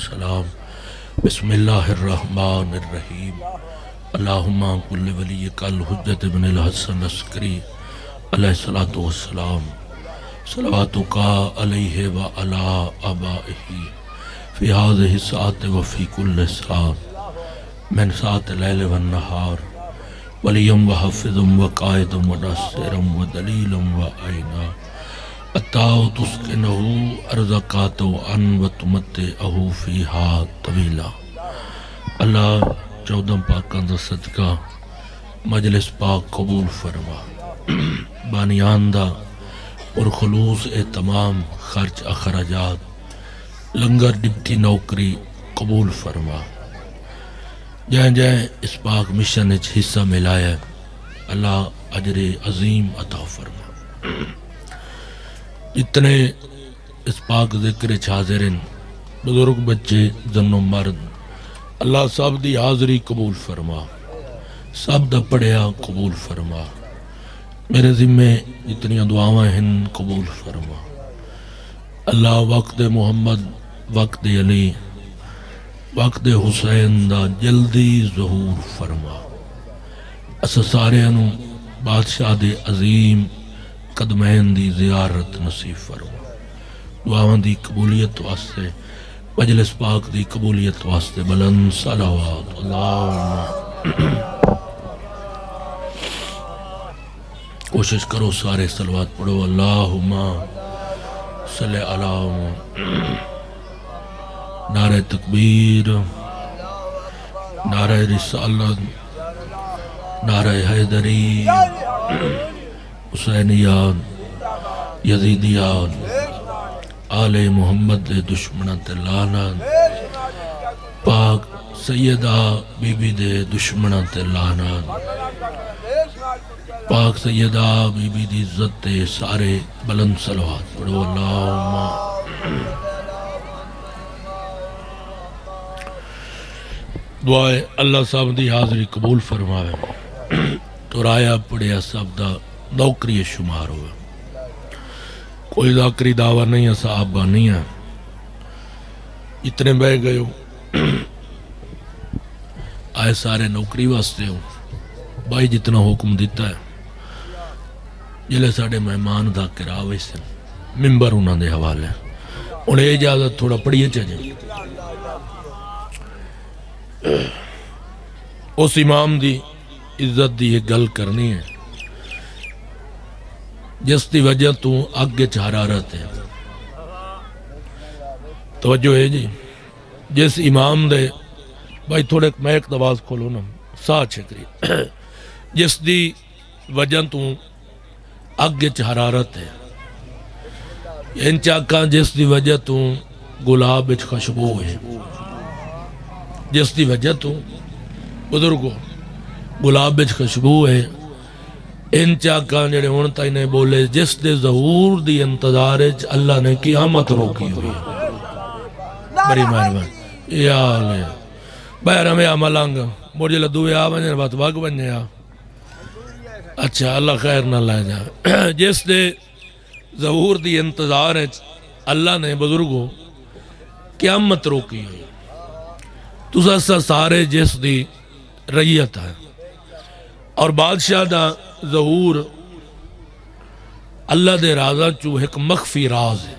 والسلام بسم اللہ الرحمن الرحیم اللہم کل ولیک الحجت بن الحسن عسکری علیہ الصلوۃ والسلام صلواتک علیہ وعلی آبائہ فی ہذہ الساعۃ وفی کل ساعۃ من ساعۃ اللیل والنہار ولیم وحافظ وقائد وناصر ودلیل وعینا اتاؤ تسکنہو ارزقاتو ان وتمتعہو فیہا طویلا۔ اللہ 14 پاکاں دا صدقہ مجلس پاک قبول فرما، بانیان دا اور خلوص تمام خرچ اخراجات لنگر ڈپٹی نوکری قبول فرما۔ جائیں جائیں اس پاک مشن اچھ حصہ ملایا اللہ اجر عظیم عطا فرما۔ جتنے اس پاک ذکر حاضرین بزرگ بچے زن و مرد اللہ سب دی حاضری قبول فرما، سب دا پڑھیا قبول فرما، میرے ذمہ جتنی دعاواں ہیں قبول فرما۔ اللہ وقت محمد، وقت علی، وقت حسین دا جلدی ظہور فرما۔ اسا سارے انو بادشاہ دے عظیم قدمین دی زیارت نصیب فرما۔ دعاواں دی قبولیت واسطے، مجلس پاک دی قبولیت واسطے بلند صلوات اللہم۔ کوشش کرو سارے صلوات پڑھو، اللہم صلی علی۔ نعرہ تکبیر، نعرہ رسالت، نعرہ حیدری، حسینیات، یزیدیات، آل محمد دے دشمنہ تے لعنت، پاک سیدہ بی بی دے دشمنہ تے لعنت، پاک سیدہ بی بی دی عزت تے سارے بلند صلوات پڑھو، اللہم۔ دعائے اللہ صاحب دی حاضری قبول فرماوے، تو رایا پڑھیا سب دا نوکری شمار ہوئے۔ کوئی ذاکری دعویٰ نہیں ہے، صحابہ نہیں ہے، اتنے بہ گئے ہو آئے سارے نوکری واسطے ہو۔ بھائی جتنا حکم دیتا ہے جلے ساڑے مہمان ذاکر آوے سے ممبر انہاں دے حوالے، انہیں اجازت تھوڑا پڑھیے چاہیے۔ اس امام دی عزت دی یہ گل کرنی ہے جس دی وجہ تو آگے حرارت ہے۔ توجہ ہے جی، جس امام دے بھائی تھوڑے میک دواز کھولو نا، سا چھکری، جس دی وجہ تو آگے حرارت ہے، ان چاکاں جس دی وجہ تو گلاب اچھ خوشبو ہے، جس دی وجہ تو بزرگو گلاب اچھ خوشبو ہے، ان چاکاں جڑے ہونتا ہی نہیں بولے جس دے ظہور دی انتظار اچھ اللہ نے قیامت روکی ہوئی ہے۔ بڑی مہربان یا لے بہر ہمیں عمل آنگا مجھے لدوے آوانجے بات باگ بنجے آ، اچھا اللہ خیر نہ لائے جا۔ جس دے ظہور دی انتظار اچھ اللہ نے بزرگو قیامت روکی ہوئی، تو سا سارے جس دی ریت ہے اور بادشاہ دا ظہور اللہ دے رازہ چو ایک مخفی راز ہے۔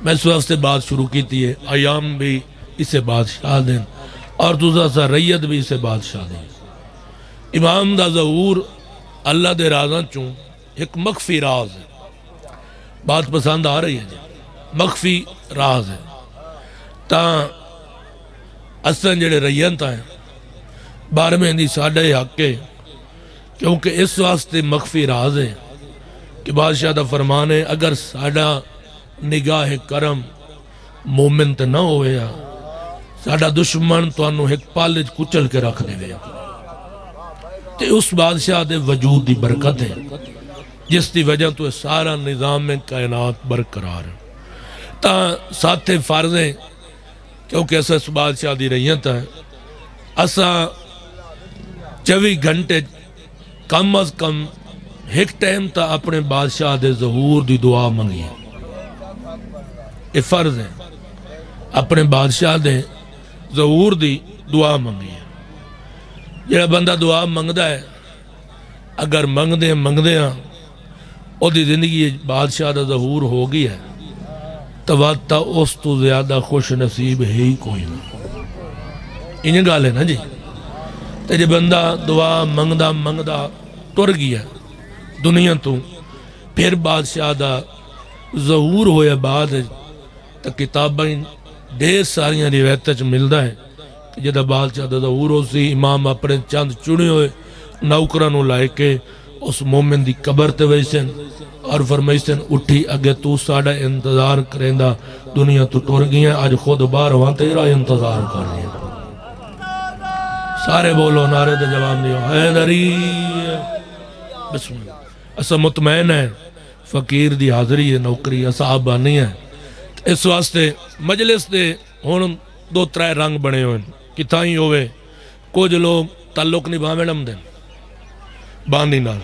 میں اس وقت سے بات شروع کی تھی ہے، ایام بھی اسے بادشاہ دیں اور دوسرا سا ریت بھی اسے بادشاہ دیں۔ امام دا ظہور اللہ دے رازہ چو ایک مخفی راز ہے۔ بات پسند آ رہی ہے جی، مخفی راز ہے تاں اسن جڑے ریت ہیں بارے میں دی ساڑھے حق ہے، کیونکہ اس واسطے مخفی راز ہے کہ بادشاہ دا فرمان ہے اگر ساڑھا نگاہ کرم مومن تے نہ ہوئے ساڑھا دشمن تو انہوں ایک پالج کچل کے رکھ دے گیا، تے اس بادشاہ دے وجود دی برکت ہے جس دی وجہ تو سارا نظام کائنات برقرار ہے۔ تا ساتھے فرض ہیں کیونکہ ایسا اس بادشاہ دی ریت ہے، اسا 24 گھنٹے کم از کم ایک ٹائم تا اپنے بادشاہ دے ظہور دی دعا منگی ہے، یہ فرض ہے۔ اپنے بادشاہ دے ظہور دی دعا منگی ہے. جڑا بندہ دعا منگدا ہے اگر منگدے ہاں او دی زندگی بادشاہ دا ظہور ہو گئی ہے تو وقت اس تو زیادہ خوش نصیب ہے ہی کوئی نہ. انہیں گال ہے نا جی. تے جے بندہ دعا منگدا ٹر گیا دنیا تو پھر بادشاہ دا ظہور ہویا بعد تو کتابیں ڈھیر ساریاں روایتیں ملدا ہے کہ جدہ بادشاہ دا ظہور ہو سی امام اپنے چند چنے ہوئے نوکرانوں لائے کے اس مومن دی قبر تے ویسن اور فرمائیسن اٹھی اگے تو ساڑا انتظار کریں دا دنیا تو ٹر گئی ہیں آج خود بار وہاں تیرا انتظار کر رہے ہیں. سارے بولو نعرے دے جواب دیو حیدری. بسم اللہ. اسا مطمئن ہے فقیر دی حاضری ہے نوکری اصحاب نہیں ہے. اس واسطے مجلس دے ہون 2-3 رنگ بنے ہوئے کتائیں ہوئے. کچھ لوگ تعلق نبھاویں نم دیں بانی نال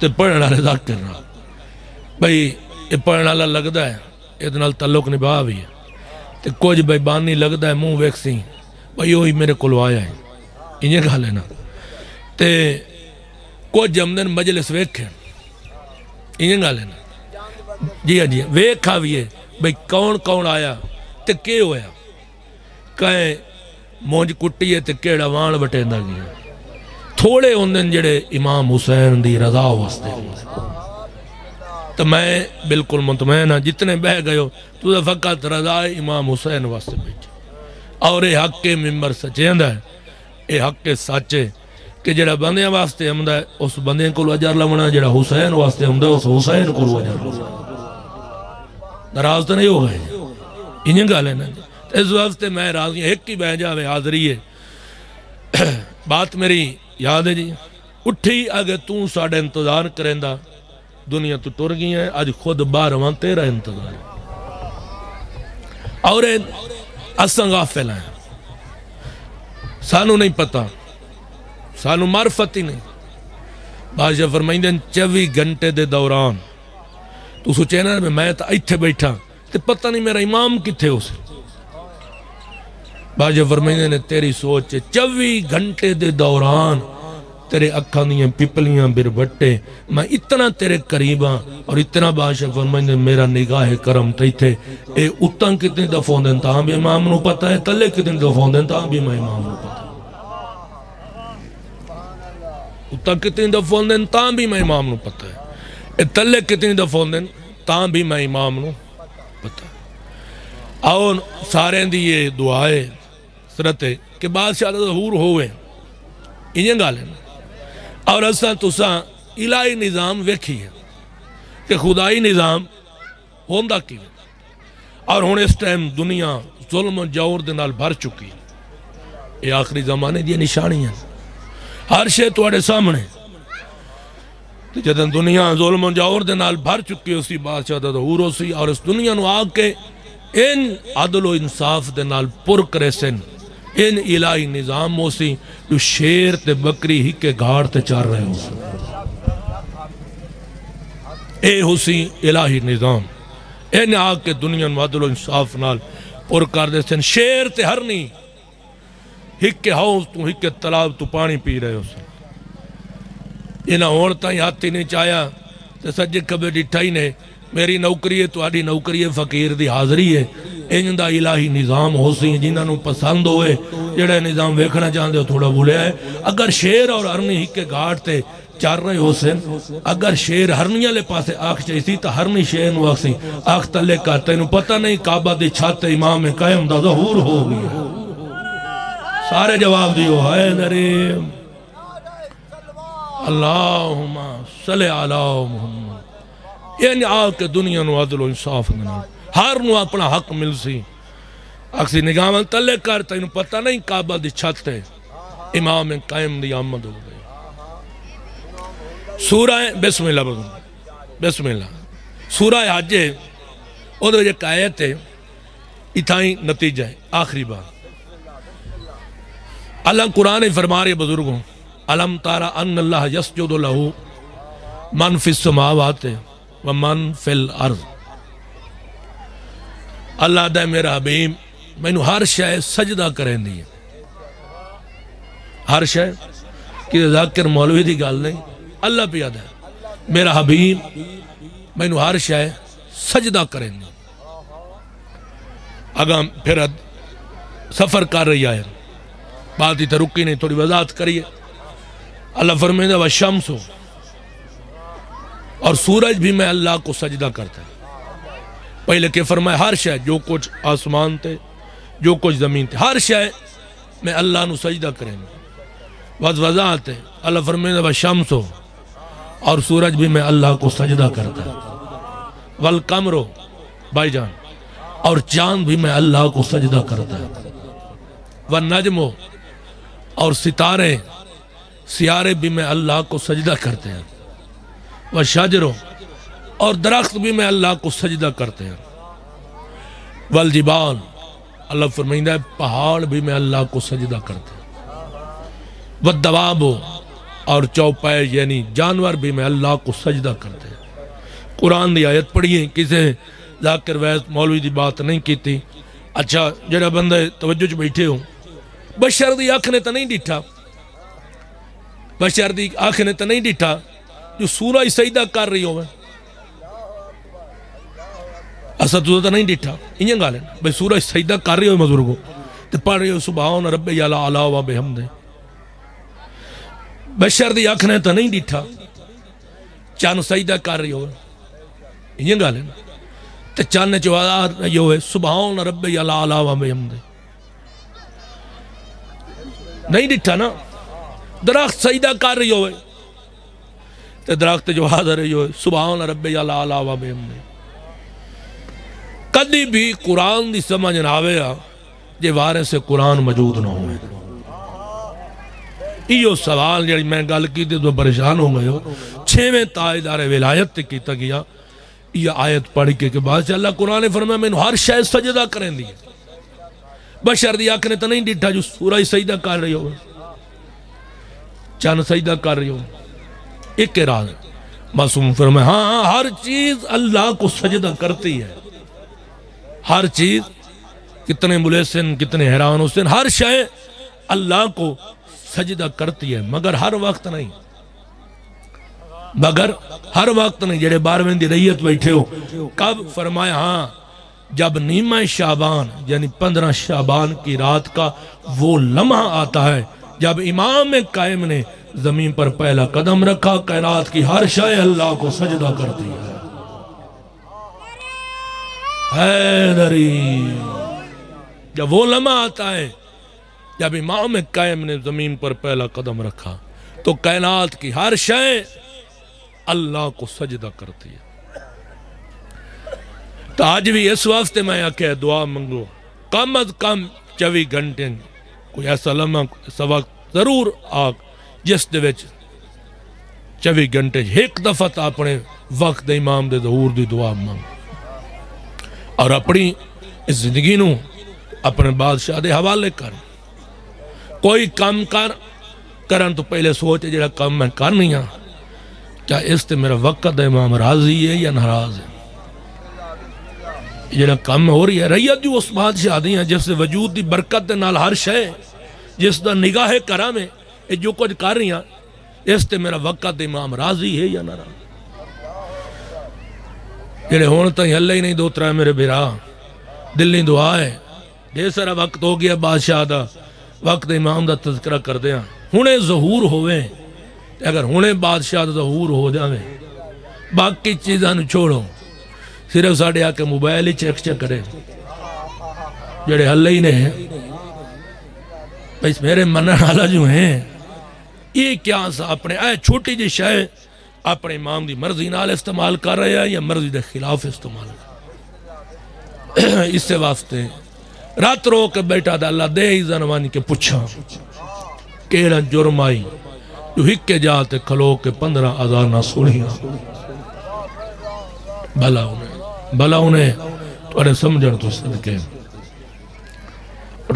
تے پڑھنا رضا کرنا بھئی یہ پڑھنا اللہ لگتا ہے یہ نال تعلق نبھا بھی ہے. تے کچھ بھئی بانی لگتا ہے منہ ویکسی بھئی وہی میرے کلو آیا ہے انہیں کہا لینا. تے کچھ جمدن مجلس ویکھیں انہیں کہا لینا. جی ہاں جی ویکھا بھی ہے بھئی کون آیا تے کیا ہویا کہیں مونج کٹی ہے تے کیڑا وان بٹیندہ گیا. تھوڑے ہوندن جڑے امام حسین دی رضا واسطے تو میں بالکل مطمئن ہاں جتنے بہ گئے ہو تو فقط رضا امام حسین واسطے بیٹھے. اور یہ حق کے ممبر سچے ہے یہ حق کے سچے کہ جڑا بندیاں واسطے ہمدہ ہے اس بندیاں کو اجر لونا جڑا حسین واسطے ہمدہ ہے اس حسین کو اجر لونا. ناراض تو نہیں ہو گئے انہیں گا لینا. اس واسطے میں راضی ایک کی بہ جاوے حاضری ہے. بات میری یاد ہے جی. اٹھی اگر تو ساڑھے انتظار کریں دا دنیا تو ٹر گئی ہے آج خود بارواں تیرا انتظار. اور اساں غافل ہیں سانو نہیں پتا سانو معرفت ہی نہیں. بادشاہ فرمائیں دیں 24 گھنٹے دے دوران تو سوچے نا میں تا ایتھے بیٹھا تے پتہ نہیں میرا امام کتھے ہو سے. بادشاہ فرمائیں دیں تیری سوچ 24 گھنٹے دے دوران تیرے اکھاں دیاں پپلیاں بربٹے میں اتنا تیرے قریباں اور اتنا بادشاہ فرمائیں دیں میرا نگاہ کرم تیتھے اے اتاں کتنے دفعوں دیں تاں بھی امام نو پتہ ہے تلے کتنے دفعوں دیں تاں بھی میں امام نو پتہ ہے. اتاں کتنی دفعوں دیں تاں بھی میں امام نو پتہ ہے. اے تلے کتنی دفعوں دیں تاں بھی میں امام نو پتہ ہے. اور سارے دی یہ دعائے سرتے کہ بادشاہ ظہور ہوئے انہیں گالیں. اور اساں تساں الہی نظام ویکھی ہے کہ خدائی نظام ہوندہ کی اور ہون اس ٹائم دنیا ظلم و جور دے نال بھر چکی. یہ آخری زمانے دی نشانی ہیں ہر شے توڑے سامنے. جدن دنیا ظلم و جور دے نال بھر چکی اسی بادشاہ دا ظہور ہو سی اور اس دنیا نو آگ کے ان عدل و انصاف دے نال پر کرے سن ان الہی نظام ہو سی جو شیر تے بکری ہی کے گھاڑ تے چار رہے ہو سی. اے ہو سی الہی نظام ان آگ کے دنیا نو عدل و انصاف نال پر کر دے سن. شیر تے ہرنی ہک کے ہاؤس تو ہک کے تلاب تو پانی پی رہے ہو سن. انہاں عورتاں ہاتھی نہیں چاہیا تے سجے کبے ڈٹھائی نے میری نوکری ہے تو آڈی نوکری ہے فقیر دی حاضری ہے. انہاں الہی نظام ہو سی جنہاں نو پسند ہوئے جڑے نظام ویکھنا چاہندے ہو تھوڑا بھولیا ہے. اگر شیر اور ہرنی ہک کے گھاٹ تے چار رہے ہو سن اگر شیر ہرنیاں لے پاسے آنکھ چاہی سی تو ہرنی شیر نو آنکھ سی آنکھ تلے کرتے انہوں پتہ نہیں کعبہ دی چھت امام قائم دا ظہور ہو گیا. سارے جواب دیو حیدریم اللہم صلی علی محمد. یعنی آگ کے دنیا نو عدل و انصاف دینا ہر نو اپنا حق مل سی. اکسی نگاہ تلے کرتا انہوں پتہ نہیں کعبہ دی چھت ہے امام قائم دی آمد ہو گئی. سورہ بسم اللہ بسم اللہ سورہ حج ہے ادھر ایک آیت ہے اتھائیں نتیجہ ہے آخری بات. اللہ قرآن فرما رہے بزرگوں علم تارا ان اللہ یسجد لہو من فی السماوات و من فی الارض. اللہ دے میرا حبیب مینو ہر شے سجدہ کریں دی ہر شے کہ ذاکر مولوی دی گل نہیں اللہ پیاد ہے میرا حبیب مینو ہر شے سجدہ کریں دی اگاں پھر سفر کر رہی آئے بات ہی تو رکی نہیں تھوڑی وضاحت کریے اللہ فرمائے وَالشَّمْسُ اور سورج بھی میں اللہ کو سجدہ کرتا ہے پہلے کہ فرمائے ہر شے جو کچھ آسمان تھے جو کچھ زمین تھے ہر شے میں اللہ نو سجدہ کریں گے وضاحت ہے اللہ فرمائے وَالشَّمْسُ اور سورج بھی میں اللہ کو سجدہ کرتا ہے وَالْقَمْرُ بھائی جان اور چاند بھی میں اللہ کو سجدہ کرتا ہے وَالنَّجْمُ اور ستارے سیارے بھی میں اللہ کو سجدہ کرتے ہیں وَالشَّجْرُ اور درخت بھی میں اللہ کو سجدہ کرتے ہیں وَالْجِبَالُ اللہ فرمائندہ ہے پہاڑ بھی میں اللہ کو سجدہ کرتے ہیں وَالدَّوَابُ اور چوپائے یعنی جانور بھی میں اللہ کو سجدہ کرتے ہیں قرآن دی آیت پڑھی کسے ذاکر ویس مولوی دی بات نہیں کی تھی اچھا جڑا بندہ توجہ چ بیٹھے ہوں بشر دی آنکھ نے تو نہیں ڈٹھا بشر دی آنکھ نے تو نہیں ڈٹھا جو سورہ سجدہ کر رہی ہوئے اسا تو نہیں ڈٹھا انہیں گا لینا بھئی سورہ سجدہ کر رہی ہوئے مذرگو تو پڑھ رہی ہو سبحان رب یعلا علا و بحمدہ بشر دی آنکھ نے تو نہیں ڈٹھا چاند سجدہ کر رہی ہوئے انہیں گا لینا تو چاند نے چوہا رہی ہوئے سبحان رب یعلا علا و بحمدہ نہیں ڈٹھا نا درخت سجدہ کر رہی ہوئے تو درخت جو حاضر رہی ہوئے سبحان رب یعلا علا و بحمدہ کدی بھی قرآن دی سمجھ نہ آوے جے وارے سے قرآن موجود نہ ہوئے ایو سوال جڑی میں گل کی تھی تو پریشان ہو گئے ہو 6ویں تاجدار ولایت تے کیتا گیا یہ آیت پڑھ کے بعد سے اللہ قرآن فرمایا میں ہر شے سجدہ کریں دی بشر دی آنکھ نے تو نہیں ڈٹھا جو سورہ سجدہ کر رہی ہو چاند سجدہ کر رہی ہو ایک راز معصوم فرمایا ہاں ہر چیز اللہ کو سجدہ کرتی ہے ہر چیز کتنے ملیسن کتنے حیران حسین ہر شے اللہ کو سجدہ کرتی ہے مگر ہر وقت نہیں مگر ہر وقت نہیں جڑے 12ویں دی رعیت بیٹھے ہو کب فرمایا ہاں جب نیمہ شعبان یعنی 15 شعبان کی رات کا وہ لمحہ آتا ہے جب امام قائم نے زمین پر پہلا قدم رکھا کائنات کی ہر شے اللہ کو سجدہ کرتی ہے حیدری جب وہ لمحہ آتا ہے جب امام قائم نے زمین پر پہلا قدم رکھا تو کائنات کی ہر شے اللہ کو سجدہ کرتی ہے تو آج بھی اس واسطے میں آکے دعا منگو کم از کم 24 گھنٹے کوئی ایسا لمحہ ایسا وقت ضرور آگ جس دے وچ 24 گھنٹے ایک دفعہ تا اپنے وقت امام دے ظہور دی دعا منگ اور اپنی اس زندگی نو اپنے بادشاہ دے حوالے کر کوئی کام کرن تو پہلے سوچے جڑا کام میں کرنی ہاں کیا اس تے میرا وقت امام راضی ہے یا ناراض ہے جڑا کام ہو رہی ہے ریت جو اس بادشاہ دی ہیں جس سے وجود دی برکت دے نال ہر شے جس دا نگاہ کرم ہے جو کچھ کر رہی ہیں اس تے میرا وقت امام راضی ہے یا ناراض جڑے ہون تھی اللہ ہی نہیں دو ترائے میرے بھیرا دلی دعا ہے دے سارا وقت ہو گیا بادشاہ دا وقت امام دا تذکرہ کر دیا ہونے ظہور ہوئے اگر ہونے بادشاہ دا ظہور ہو جاوے باقی چیزاں چھوڑو صرف ساڑھے آکے موبائل ہی چیک کرے جڑے اللہ ہی نے بس میرے منع حالا جو ہیں یہ کیا سا اپنے چھوٹی جی شاہ اپنے امام دی مرضی نال استعمال کر رہے ہیں یا مرضی دے خلاف استعمال کر رہے ہیں اس سے واسطے رات رو کے بیٹا دا اللہ دے ہی زنوانی کے پچھا کیڑا جرم آئی جو ہک کے جاتے کھلو کے 15 آزانہ سنیا بھلا انہیں توڑے سمجھن تو صدقے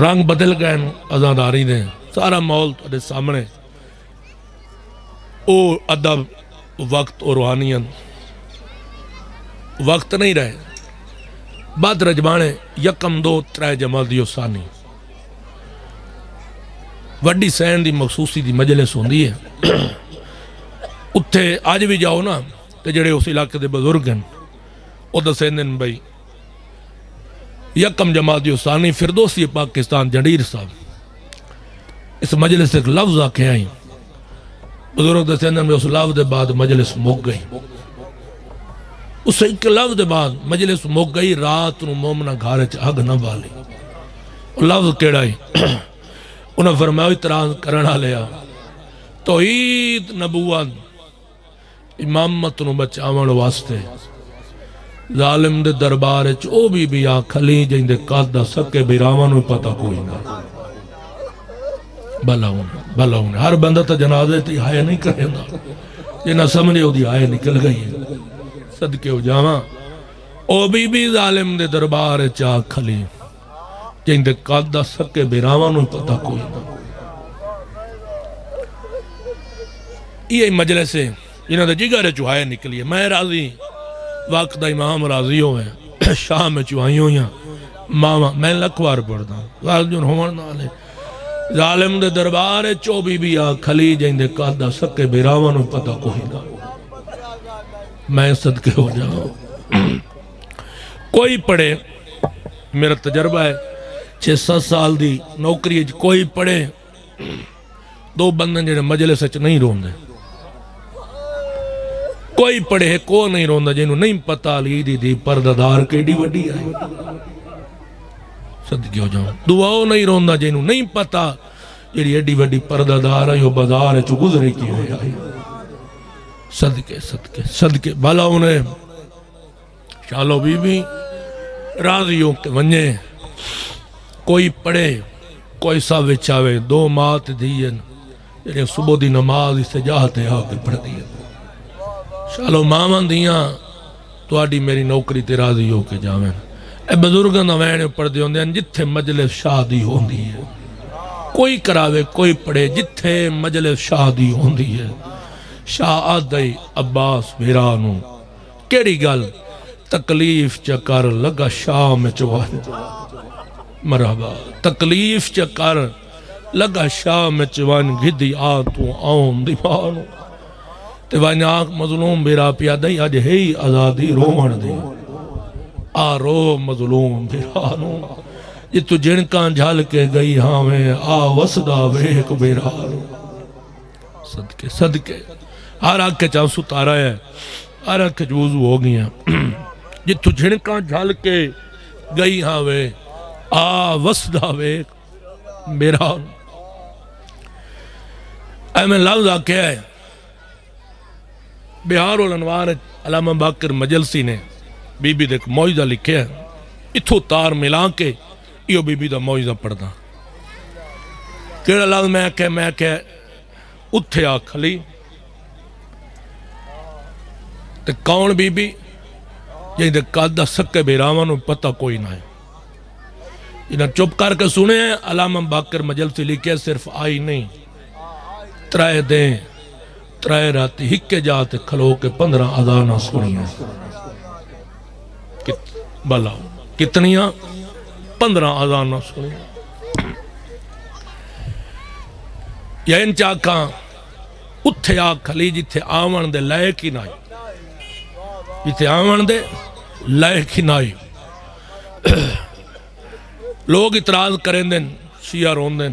رنگ بدل گئے آزاداری دیں سارا مول توڑے سامنے او ادب وقت اور روحانیت وقت نہیں رہے بعد رجبانے یکم دو ترائے جمادی ثانی وڈی سین دی مخصوصی دی مجلس ہوندی ہے اتھے آج بھی جاؤ نا تے جڑے اس علاقے دے بزرگ ہیں او دسیندن بھئی یکم جمادی ثانی فردوسی پاکستان جنڈیر صاحب اس مجلس سے ایک لفظ آکھے آئیں بزرگ دسیندن میں اس لفظ دے بعد مجلس مک گئی اس ایک لفظ دے بعد مجلس مک گئی رات نو مومنہ گھارے آگ نہ بالی لفظ کیڑا ہی انہاں فرمایا اعتراض کرنا لیا توحید نبوت امامت نو بچاون واسطے ظالم دے دربار او بی آ کھلی جائیں دے قادہ سکے بیراواں نو پتہ کوئی نہ بھلا ہونے ہر بندہ تا جنازے تی آئے نہیں کرے دا یہ نہ سمجھے ہو دی آئے نکل گئی ہے صدقے ہو جاواں او بی ظالم دے دربار چاہ کھلی جائیں دے قادہ سکے بیراواں نو پتہ کوئی نہ یہ مجلس ہے جنہاں دے جگہ رے چوہائے نکلی ہے میں راضی وقت دا امام راضی ہوئے شام میں چوہائی ہوئیاں ماما میں لکھوار پڑھتا ہوں راضیون ہومن نالے ظالم دے دربار چو بی آ کھلی جائیں دے قادہ سکے بیراواں نو پتہ کوئی نہ میں صدقے ہو جاؤں کوئی پڑھے میرا تجربہ ہے 6-7 سال دی نوکری کوئی پڑھے دو بندن جڑے مجلس اچ نہیں روندے کوئی پڑھے کو نہیں روندا جنہوں نہیں پتہ لی دی پرددار کیڑی وڈی آئی صدقے ہو جاؤں دعاؤں نہیں روندا جنہوں نہیں پتہ جڑی ایڈی وڈی پرددار آئی بازار چو گزرے کی ہوئی آئی صدقے بھلا انہیں شالو بی بی راضیوں کے ونجے کوئی پڑھے کوئی سا وچاوے دو مات دین جڑے صبح دی نماز اس سے جاہتے آ کے پڑھ دیا شالو مامان دیاں تو آڈی میری نوکری تے راضی ہو کے جاویں اے بزرگاں دا وینے پڑھ دے ہوندے ہیں جتھے مجلس شادی ہوندی ہے کوئی کراوے کوئی پڑھے جتھے مجلس شادی ہوندی ہے شاہ آدھائی عباس بھیرانو کیڑی گل تکلیف چکر لگا شاہ میں چوان مرحبا تکلیف چکر لگا شاہ میں چوان گھدی آتوں آن دیوانو تے وانی آنکھ مظلوم بیرا پیا دائی آج ہے آزادی رومن دے آ رو مظلوم بیرانو یہ تو جنکان جھال کے گئی ہاں میں آ وسدہ ویک بیرانو صدقے ہر آنکھ کے چانسو تارا ہے ہر آنکھ کے جوزو ہو گئی ہیں یہ تو جنکان جھال کے گئی ہاں میں آ وسدہ ویک بیرانو اے میں لفظ آکھے ہے بہار الانوار علامہ باقر مجلسی نے بی بی دیکھ موجزہ لکھے ہیں اتھو تار ملا کے یہ بی بی دا موجزہ پڑھتا کیڑا لفظ میں کہ اتھے آ کھلی تے کون بی بی یہ دے قادہ سکے بیراواں نو پتہ کوئی نہ ہے انہاں چپ کر کے سنے ہیں علامہ باقر مجلسی لکھے صرف آئی نہیں ترائے دیں ترائے راتی ہکے جاتے کھلو کے 15 اذانہ سنی ہیں بلا کتنیاں 15 اذانہ سنی ہیں یا ان چاکاں اتھے آ کھلی جتھے آون دے لائق ہی نائی جتھے آون دے لائق ہی نائی لوگ اعتراض کریں دیں شیعہ رون دیں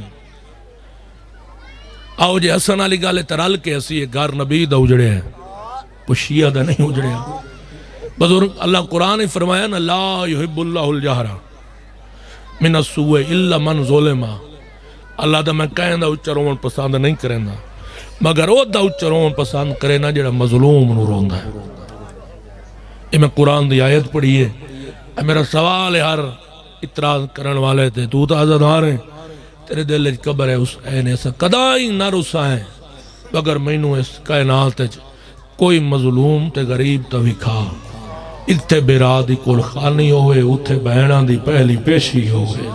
آؤ جے حسن علی گالے ترال کے ایسی گار نبی دا اجڑے ہیں وہ شیعہ دا نہیں اجڑے ہیں بزرگ اللہ قرآن فرمایا نا لا یحب اللہ الجہرہ من السوء الا من ظلمہ اللہ دا میں کہیں دا اچھرون پسند نہیں کریں دا مگر او دا اچھرون پسند کریں نا جڑا مظلوم نو رون دا ہے یہ میں قرآن دی آیت پڑھی ہے میرا سوال ہے ہر اعتراض کرن والے تھے تو آزاد ہیں تیرے دل اچھ قبر ہے اس این ایسا قدائی نہ رسائیں مگر مینوں اس کائنات کوئی مظلوم تے غریب تا بھی کھا اتھے بیرا دی کول خانی ہوئے اتھے بہنہ دی پہلی پیشی ہوئے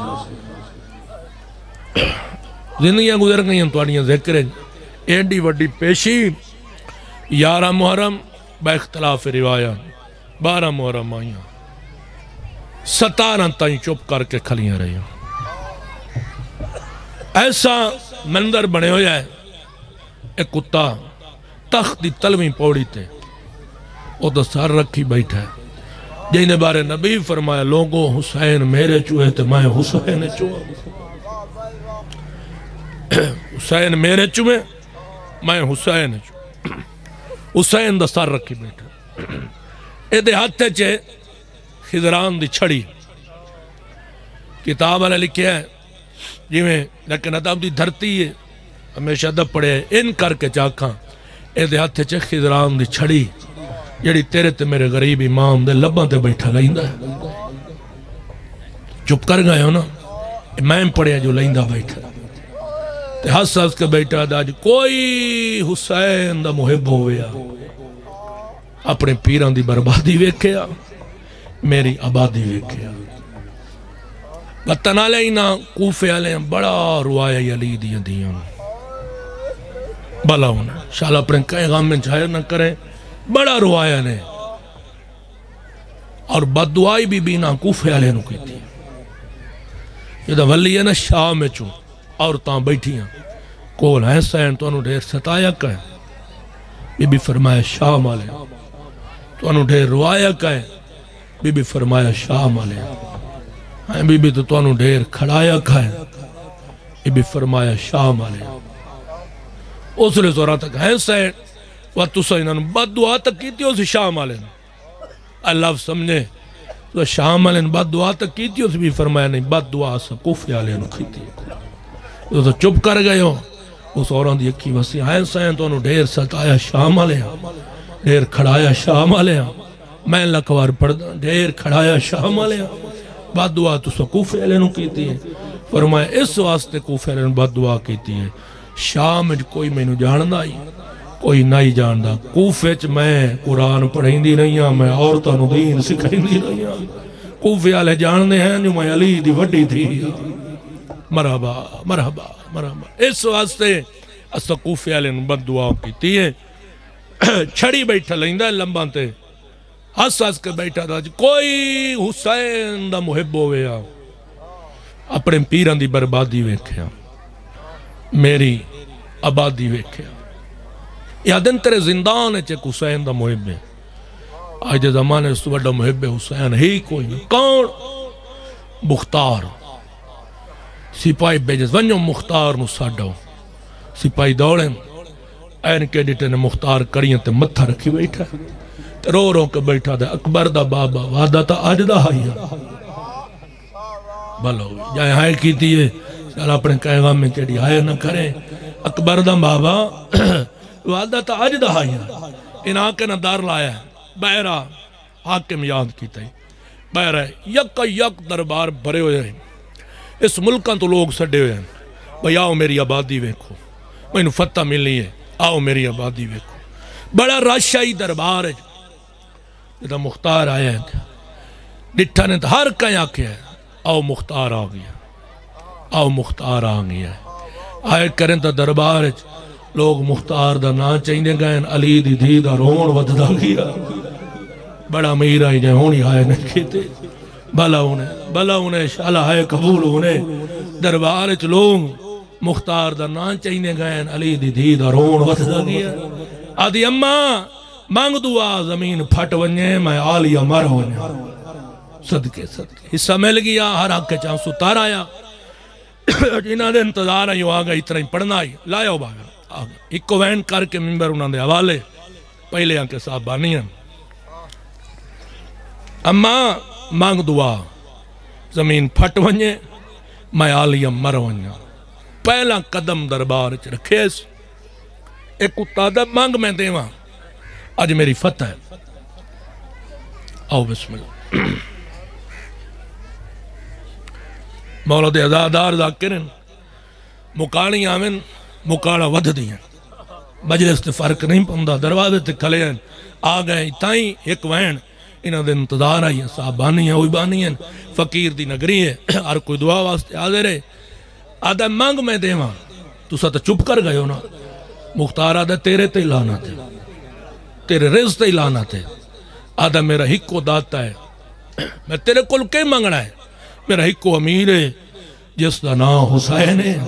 زندگیاں گزر گئی ہیں توانیاں ذکر ہیں ایڈی وڈی پیشی 11 محرم با اختلاف روایات 12 محرم آئیاں 17 تائیں چپ کر کے کھلیاں رہی. ایسا منظر بنے ہویا ہے. ایک کتا تخت دی تلویں پوڑی تے وہ تو سر رکھی بیٹھا ہے. جنہیں بارے نبی فرمایا لوگوں حسین میرے چوہے تے میں حسین چوہا. حسین میرے چوہے میں حسین چوہا. حسین دا سر رکھی بیٹھا. ایدے ہاتھے چے خضران دی چھڑی کتاب والے لکھے ہے جی میں لیکن ادب دی دھرتی ہے ہمیشہ ادب پڑے ان کر کے چاکھاں ایدے ہاتھے چے خضران دی چھڑی جڑی تیرے تے میرے غریب امام دے لباں تے بیٹھا لائندہ ہے. چپ کر گئے ہو نا میں پڑھے جو لائندہ بیٹھا تے ہس ہس کے بیٹھا دا جو کوئی حسین دا محب ہویا اپنے پیران دی بربادی ویکھیا میری آبادی ویکھیا. وطن آلے ہی نا کوفے آلے ہیں بڑا روایا علی دیاں دیاں بلا ہونا شالا اپنے کئی غام میں چاہے نہ کریں بڑا روایا نے اور بددعائی بھی نا کوفے آلے نو کی تھی. یہ دا ولی ہے نا شاہ میں چوں عورتاں بیٹھی ہیں کول ہیں سین تو انہوں ڈھیر ستایا کہیں بی بی فرمایا شاہ مالے تو انہوں ڈھیر روایا کہیں بی بی فرمایا شاہ مالے بی بی تو انہوں ڈھیر کھڑایا کہیں بی بی فرمایا شاہ مالے. اس لئے زورا تک ہیں سین وہ تُسا انہوں بد دعا تک کی تھی اسی شاہ مالے اللہ سمجھے تو شاہ مالے بد دعا تک کی تھی اسی بھی فرمایا نہیں بد دعا سا کوفی آلے انہوں کی تھی. تو چپ کر گئے ہو اس عوران دی اکی وسیع ہیں سین تو انہوں ڈھیر ستایا شاہ مالے ڈھیر کھڑایا شاہ مالے میں لکوار پڑھدا ڈھیر کھڑایا شاہ مالے بد دعا تو کوفے علیہ نو کیتی ہے. فرمایا اس واسطے کوفے علیہ نو بد دعا کیتی ہے شاہ میں کوئی میں نو جاندہ ہی کوئی نہیں جاندہ کوفے چ میں قرآن پڑھیں دی نہیں ہاں میں عورتوں نو دین سکھیں دی نہیں ہاں کوفے علیہ جاندے ہیں جو میں علی دی وڈی تھی. مرحبا مرحبا مرحبا. اس واسطے اس کوفے علیہ نو بد دعا کیتی ہے. چھڑی بیٹھا لائندہ لمباں تے ہس ہس کے بیٹھا تھا کوئی حسین دا محب ہویا اپنے پیران دی بربادی ویکھیا میری آبادی ویکھیا. یا دن تیرے زندان ہے چک حسین دا محب ہے. آج دے زمانے اس وڈا محب حسین ہی کوئی نہیں. کون؟ مختار. سپاہی بیجز ونجو مختار نو ساڑھو سپاہی دوڑیں این کیڈیٹے نے مختار کریاں تے متھا رکھی بیٹھا رو رو کے بیٹھا دے اکبر دا بابا وعدہ تا آج دا ہائی بلو جائے ہائے کی تیئے چل اپنے قیغام میں چیڑی ہائے نہ کریں اکبر دا بابا وعدہ تا آج دا ہائی ان آنکے نہ دار لایا ہے بہرہ حاکم یاد کی تائی بہرہ یک دربار بھرے ہوئے ہیں اس ملکان تو لوگ سڑے ہوئے ہیں بھئی آؤ میری آبادی ویکھو میں انہوں فتح ملی ہے آؤ میری آبادی ویکھو بڑا راشائی دربار ہے جدہ مختار آیا ہے ڈٹھا نے تو ہر کہیں آکے ہے آؤ مختار آ گیا آؤ مختار آ گیا آئے کریں تو دربار ہے لوگ مختار دا نا چاہیے گئے علی دی دی دا رون ودھدا گیا بڑا امیر آئی جائے ہونی آئے نہیں کہتے بھلا انہیں شالا ہے قبول انہیں دربار ہے لوگ مختار دا نا چاہیے گئے علی دی دی دا رون ودھدا گیا آدھی اممہ مانگ دعا زمین پھٹ ونجے میں آلیہ مر ونجے صدقے حصہ مل گیا ہر حق کے چاہاں ستار آیا جنہاں دے انتظار آئیو آگا اتنا ہی پڑھنا آئی لایا ہو باگا ایک کو وین کر کے ممبر انہاں دے حوالے پہلے آن کے صاحب بانی ہیں اماں مانگ دعا زمین پھٹ ونجے میں آلیہ مر ونجے پہلا قدم دربار چ رکھیس ایک کتا دا مانگ میں دے وہاں آج میری فتح ہے آؤ بسم اللہ مولا دے ازادار ذاکرن مکانی آمن مکانا ودھ دیا مجلس تے فرق نہیں پندہ دروازے تے کھلے ہیں آگئے تائیں ایک وین انہاں دے انتظار آئی ہیں صاحبانی ہیں ہوئی بانی ہیں فقیر دی نگری ہے ہر کوئی دعا واسطے آدھے رہے آدھے مانگ میں دے وہاں تو ساتھ چپ کر گئے ہو نا مختار آدھے تیرے تے لانا تھے تیرے رزق تے لانا تھے آدھا میرا ہک کو داتا ہے میں تیرے کل کے منگنا ہے میرا ایک کو امیر ہے جس دا نام حسین ہے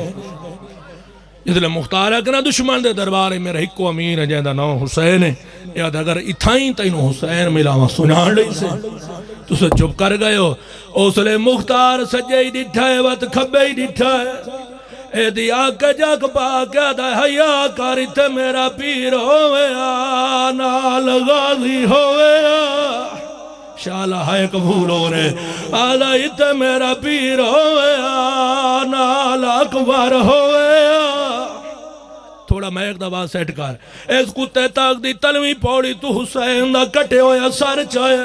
اس لئے مختار ہے کہ نا دشمن دے دربار ہے میرا ایک کو امیر ہے جہاں دا نام حسین ہے یاد اگر اتھائیں تینوں حسین ملا وہاں سنان لئی سے تو سے چپ کر گئے ہو اس لئے مختار سجے ہی ڈٹھا ہے وقت کھبے ہی ڈٹھا ہے اے دیا کہ جاک پاکیا دا حیا کاری تے میرا پیر ہوئے نال غازی ہوئے شالہ ہے قبول ہو رہے آلائی تے میرا پیر ہوئے نال اکبر ہوئے تھوڑا میں ایک دفعہ سیٹ کر اس کتے تاک دی تلوی پوڑی تو حسین دا کٹے ہویا سر چایا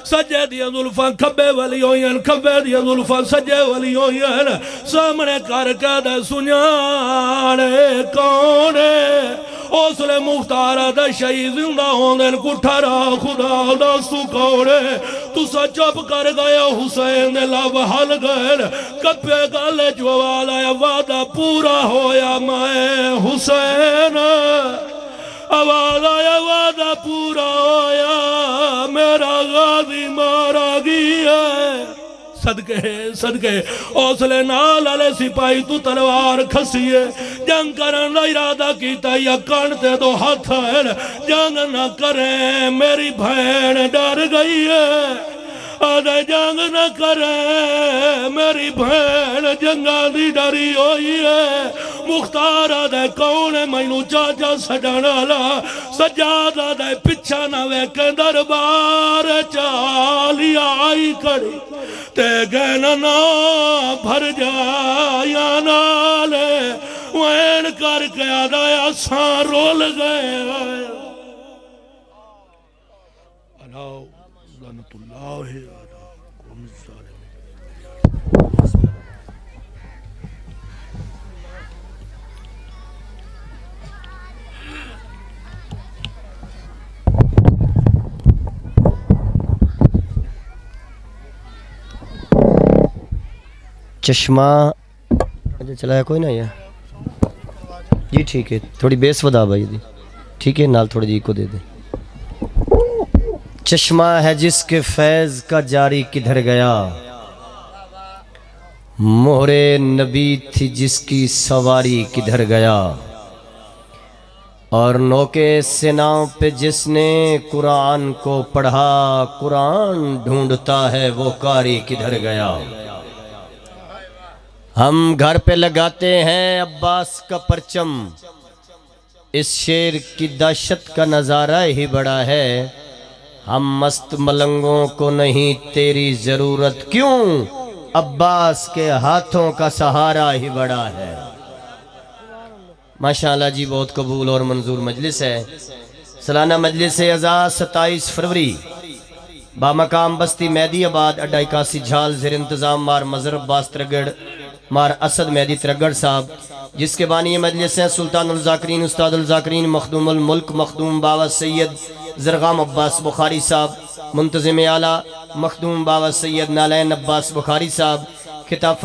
سجے دیا ظلفاں کھبے والی ہوئین کھبے دیا ظلفاں سجے والی ہوئین سامنے کر کے دے سنیانے کونے اس لئے مختارہ دے شہید زندہ ہوندن کٹھارا خدا دا سکوڑے تو سا چپ کر گیا حسین دے لاب حل گئن کپے گالے جوالا یا وعدہ پورا ہویا میں حسین آواز آیا وعدہ پورا ہویا میرا غازی مارا گیا صدقے اوصلے نال علیہ سپاہی تو تلوار کھسیے جنگ کرن ارادہ کیتا یا کانتے دو ہاتھ ہے جنگ نہ کریں میری بھین ڈر گئی ہے آدھے جنگ نہ کریں میری بھین جنگاں دی ڈری ہوئی ہے مختار آدھے کون مینو چاچا سجانا لا سجاد آدھے پچھا نہ ویکے دربار چالی آئی کڑی تے گینا نا بھر جایا نالے وین کر کے آدھے آسان رول گئے اللہ لعنت اللہ ہے چشمہ چلایا کوئی نہ یہ جی ٹھیک ہے تھوڑی بیس ودا بھائی دی ٹھیک ہے نال تھوڑی جی کو دے دیں چشمہ ہے جس کے فیض کا جاری کدھر گیا مہر نبی تھی جس کی سواری کدھر گیا اور نوکے سیناؤں پہ جس نے قرآن کو پڑھا قرآن ڈھونڈتا ہے وہ قاری کدھر گیا ہم گھر پہ لگاتے ہیں عباس کا پرچم اس شیر کی دہشت کا نظارہ ہی بڑا ہے ہم مست ملنگوں کو نہیں تیری ضرورت کیوں عباس کے ہاتھوں کا سہارا ہی بڑا ہے ماشاءاللہ جی بہت قبول اور منظور مجلس ہے سالانہ مجلس اعزاز 27 فروری بامقام بستی مہدی آباد اڈا 81 جھال زیر انتظام مار مظہر عباس ترگڑ مار اسد مہدی ترگڑ صاحب جس کے بانی مجلس ہیں سلطان الذاکرین استاد الذاکرین مخدوم الملک مخدوم بابا سید زرغام عباس بخاری صاحب منتظم اعلیٰ مخدوم بابا سید نالین عباس بخاری صاحب خطاب